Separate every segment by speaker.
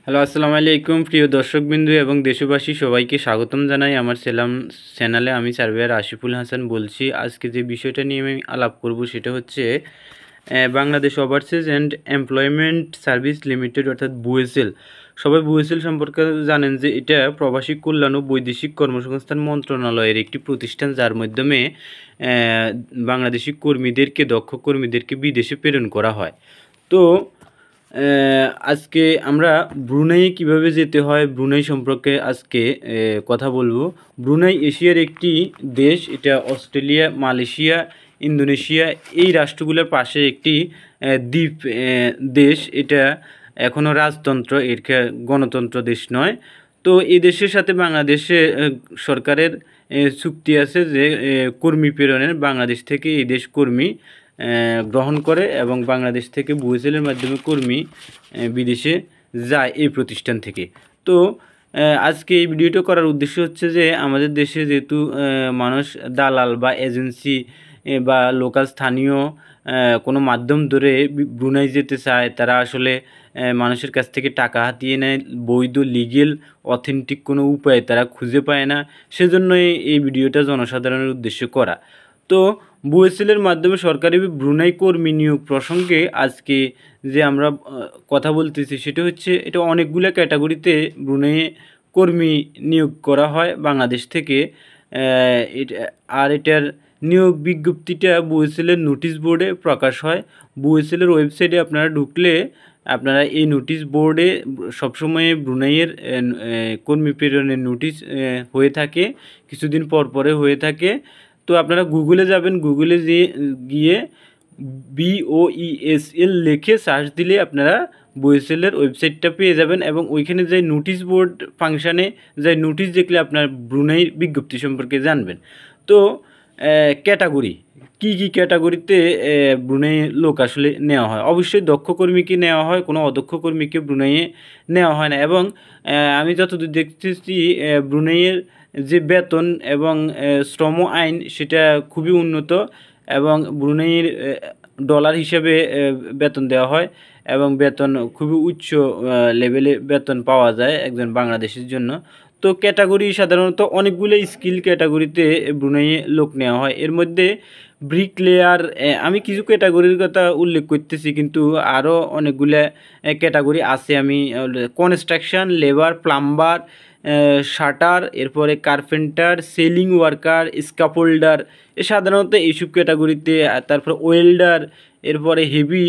Speaker 1: Hello, আসসালামু আলাইকুম প্রিয় দর্শকবিন্দু এবং দেশবাসী সবাইকে স্বাগতম জানাই আমার চ্যানেলে। আমি সার্ভেয়ার আশিফুল হাসান বলছি। আজকে যে বিষয়টা নিয়ে আমি আলাপ করব সেটা হচ্ছে Bangladesh overseas and employment service limited অর্থাৎ বুএসএল। সবাই বুএসএল সম্পর্কে জানেন যে এটা প্রবাসী কল্যাণ ও বৈদেশিক কর্মসংস্থান মন্ত্রণালয়ের একটি প্রতিষ্ঠান, যার মাধ্যমে বাংলাদেশি কর্মীদেরকে, দক্ষ কর্মীদেরকে বিদেশে প্রেরণ করা হয়। তো আজকে আমরা ব্রুনাইয়ে কিভাবে যেতে হয়, ব্রুনাই সম্পর্কে আজকে কথা বলবো। ব্রুনাই এশিয়ার একটি দেশ। এটা অস্ট্রেলিয়া, মালয়েশিয়া, ইন্দোনেশিয়া এই রাষ্ট্রগুলোর পাশে একটি দ্বীপ দেশ। এটা এখনও রাজতন্ত্র, এর গণতন্ত্র দেশ নয়। তো এই দেশের সাথে বাংলাদেশে সরকারের চুক্তি আছে যে কর্মী প্রেরণের। বাংলাদেশ থেকে এই দেশ কর্মী গ্রহণ করে এবং বাংলাদেশ থেকে বুয়েসেলের মাধ্যমে কর্মী বিদেশে যায় এই প্রতিষ্ঠান থেকে। তো আজকে এই ভিডিওটা করার উদ্দেশ্য হচ্ছে যে আমাদের দেশে যেহেতু মানুষ দালাল বা এজেন্সি বা লোকাল স্থানীয় কোনো মাধ্যম ধরে ব্রুনাই যেতে চায়, তারা আসলে মানুষের কাছ থেকে টাকা হাতিয়ে নেয়, বৈধ লিগেল অথেন্টিক কোনো উপায় তারা খুঁজে পায় না। সেজন্যই এই ভিডিওটা জনসাধারণের উদ্দেশ্যে করা। তো বুয়েসেলের মাধ্যমে সরকারি ব্রুনাই কর্মী নিয়োগ প্রসঙ্গে আজকে যে আমরা কথা বলতেছি সেটা হচ্ছে, এটা অনেকগুলো ক্যাটাগরিতে ব্রুনাইয়ে কর্মী নিয়োগ করা হয় বাংলাদেশ থেকে। আর এটার নিয়োগ বিজ্ঞপ্তিটা বুয়েসেলের নোটিশ বোর্ডে প্রকাশ হয়। বুয়েসেলের ওয়েবসাইটে আপনারা ঢুকলে আপনারা এই নোটিশ বোর্ডে সবসময় ব্রুনাইয়ের কর্মী প্রেরণের নোটিশ হয়ে থাকে, কিছুদিন পরে হয়ে থাকে। তো আপনারা গুগলে যাবেন, গুগলে গিয়ে BOESL লিখে সার্চ দিলে আপনারা বুয়েসেলের ওয়েবসাইটটা পেয়ে যাবেন এবং ওইখানে যে নোটিশ বোর্ড ফাংশানে যে নোটিশ দেখলে আপনার ব্রুনাইয়ের বিজ্ঞপ্তি সম্পর্কে জানবেন। তো ক্যাটাগরি কী ক্যাটাগরিতে ব্রুনাইয়ে লোক আসলে নেওয়া হয়? অবশ্যই দক্ষ কর্মীকে নেওয়া হয়, কোনো অদক্ষ কর্মীকে ব্রুনাইয়ে নেওয়া হয় না। এবং আমি যতদূর দেখতেছি ব্রুনাইয়ের যে বেতন এবং শ্রম আইন সেটা খুবই উন্নত এবং ব্রুনাইয়ের ডলার হিসেবে বেতন দেওয়া হয় এবং বেতন খুবই উচ্চ লেভেলে বেতন পাওয়া যায় একজন বাংলাদেশের জন্য। তো ক্যাটাগরি সাধারণত অনেকগুলো স্কিল ক্যাটাগরিতে ব্রুনাইয়ে লোক নেওয়া হয়। এর মধ্যে ব্রিকলেয়ার, আমি কিছু ক্যাটাগরির কথা উল্লেখ করতেছি, কিন্তু আরও অনেকগুলো ক্যাটাগরি আছে। আমি কনস্ট্রাকশন, লেবার, প্লাম্বার, শাটার, এরপরে কার্পেন্টার, সেলিং ওয়ার্কার, স্কাফোল্ডার, সাধারণত এইসব ক্যাটাগরিতে। তারপর ওয়েল্ডার, এরপরে হেভি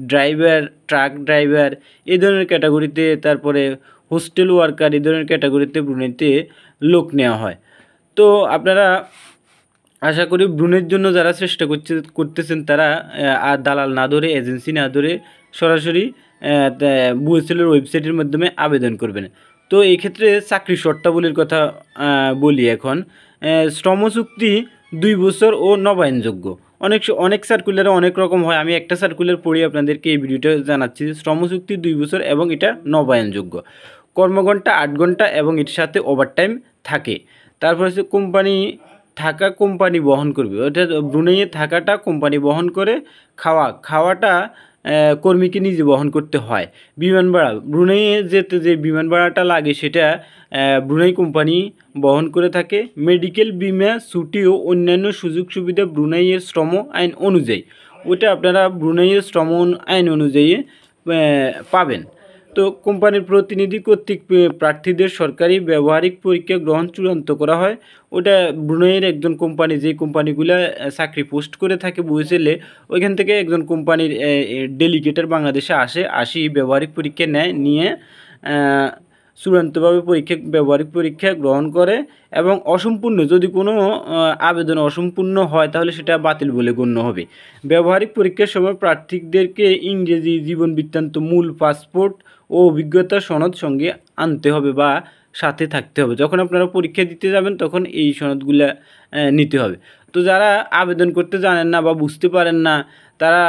Speaker 1: ড্রাইভার, ট্রাক ড্রাইভার এই ধরনের ক্যাটাগরিতে, তারপরে হোস্টেল ওয়ার্কার এই ধরনের ক্যাটাগরিতে ব্রুনাইতে লোক নেওয়া হয়। তো আপনারা আশা করি ব্রুনাইয়ের জন্য যারা চেষ্টা করতেছেন তারা আর দালাল না ধরে, এজেন্সি না ধরে সরাসরি বুয়েসেলের ওয়েবসাইটের মাধ্যমে আবেদন করবেন। তো এই ক্ষেত্রে চাকরি শর্তাবলীর কথা বলি এখন। শ্রমচুক্তি 2 বছর ও নবায়নযোগ্য। অনেক সার্কুলারে অনেক রকম হয়। আমি একটা সার্কুলার পড়ি আপনাদেরকে এই ভিডিওটা জানাচ্ছি। শ্রমচুক্তি 2 বছর এবং এটা নবায়নযোগ্য। কর্মঘণ্টা 8 ঘন্টা এবং এর সাথে ওভারটাইম থাকে। তারপর হচ্ছে কোম্পানি বহন করবে, অর্থাৎ ব্রুনাইয়ে থাকাটা কোম্পানি বহন করে, খাওয়াটা কর্মীকে নিজে বহন করতে হয়। বিমান ভাড়া, ব্রুনাইয়ে যেতে যে বিমান ভাড়াটা লাগে সেটা ব্রুনাই কোম্পানি বহন করে থাকে। মেডিকেল বিমা, ছুটি ও অন্যান্য সুযোগ সুবিধা ব্রুনাইয়ের শ্রম আইন অনুযায়ী, ওটা আপনারা ব্রুনাইয়ের শ্রম আইন অনুযায়ী পাবেন। তো কোম্পানির প্রতিনিধি কর্তৃক প্রার্থীদের সরকারি ব্যবহারিক পরীক্ষা গ্রহণ চূড়ান্ত করা হয়। ওটা ব্রুনাইয়ের একজন কোম্পানি, যে কোম্পানিগুলো চাকরি পোস্ট করে থাকে বুয়েসেলে, ওইখান থেকে একজন কোম্পানির ডেলিগেটের বাংলাদেশে আসি ব্যবহারিক পরীক্ষা নিয়ে চূড়ান্তভাবে ব্যবহারিক পরীক্ষা গ্রহণ করে এবং অসম্পূর্ণ, যদি কোনো আবেদন অসম্পূর্ণ হয় তাহলে সেটা বাতিল বলে গণ্য হবে। ব্যবহারিক পরীক্ষার সময় প্রার্থীদেরকে ইংরেজি জীবন বৃত্তান্ত, মূল পাসপোর্ট ও অভিজ্ঞতা সনদ সঙ্গে আনতে হবে বা সাথে থাকতে হবে। যখন আপনারা পরীক্ষা দিতে যাবেন তখন এই সনদগুলা নিতে হবে। তো যারা আবেদন করতে জানেন না বা বুঝতে পারেন না, তারা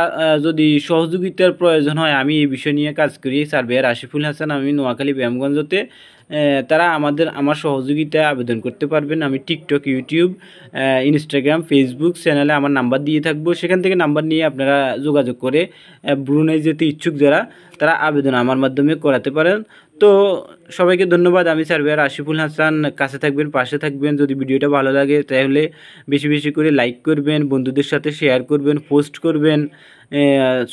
Speaker 1: যদি সহযোগিতার প্রয়োজন হয়, আমি এই বিষয় নিয়ে কাজ করি, সার্ভেয়ার আশিফুল হাসান, আমি নোয়াখালী ব্যায়ামগঞ্জতে। তারা আমার সহযোগিতায় আবেদন করতে পারবেন। আমি টিকটক, ইউটিউব, ইনস্টাগ্রাম, ফেসবুক চ্যানেলে আমার নাম্বার দিয়ে থাকবো। সেখান থেকে নাম্বার নিয়ে আপনারা যোগাযোগ করে ব্রুনাই যেতে ইচ্ছুক যারা, তারা আবেদন আমার মাধ্যমে করাতে পারেন। তো সবাইকে ধন্যবাদ। আমি সার্ভেয়ার আশিফুল হাসান। কাছে থাকবেন, পাশে থাকবেন। যদি ভিডিওটা ভালো লাগে তাহলে বেশি বেশি করে লাইক করবেন, বন্ধুদের সাথে শেয়ার করবেন, পোস্ট করবেন।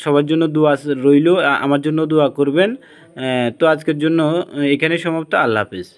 Speaker 1: সবার জন্য দোয়া রইল, আমার জন্য দোয়া করবেন। তো আজকের জন্য এখানেই সমাপ্ত। আল্লাহ হাফেজ।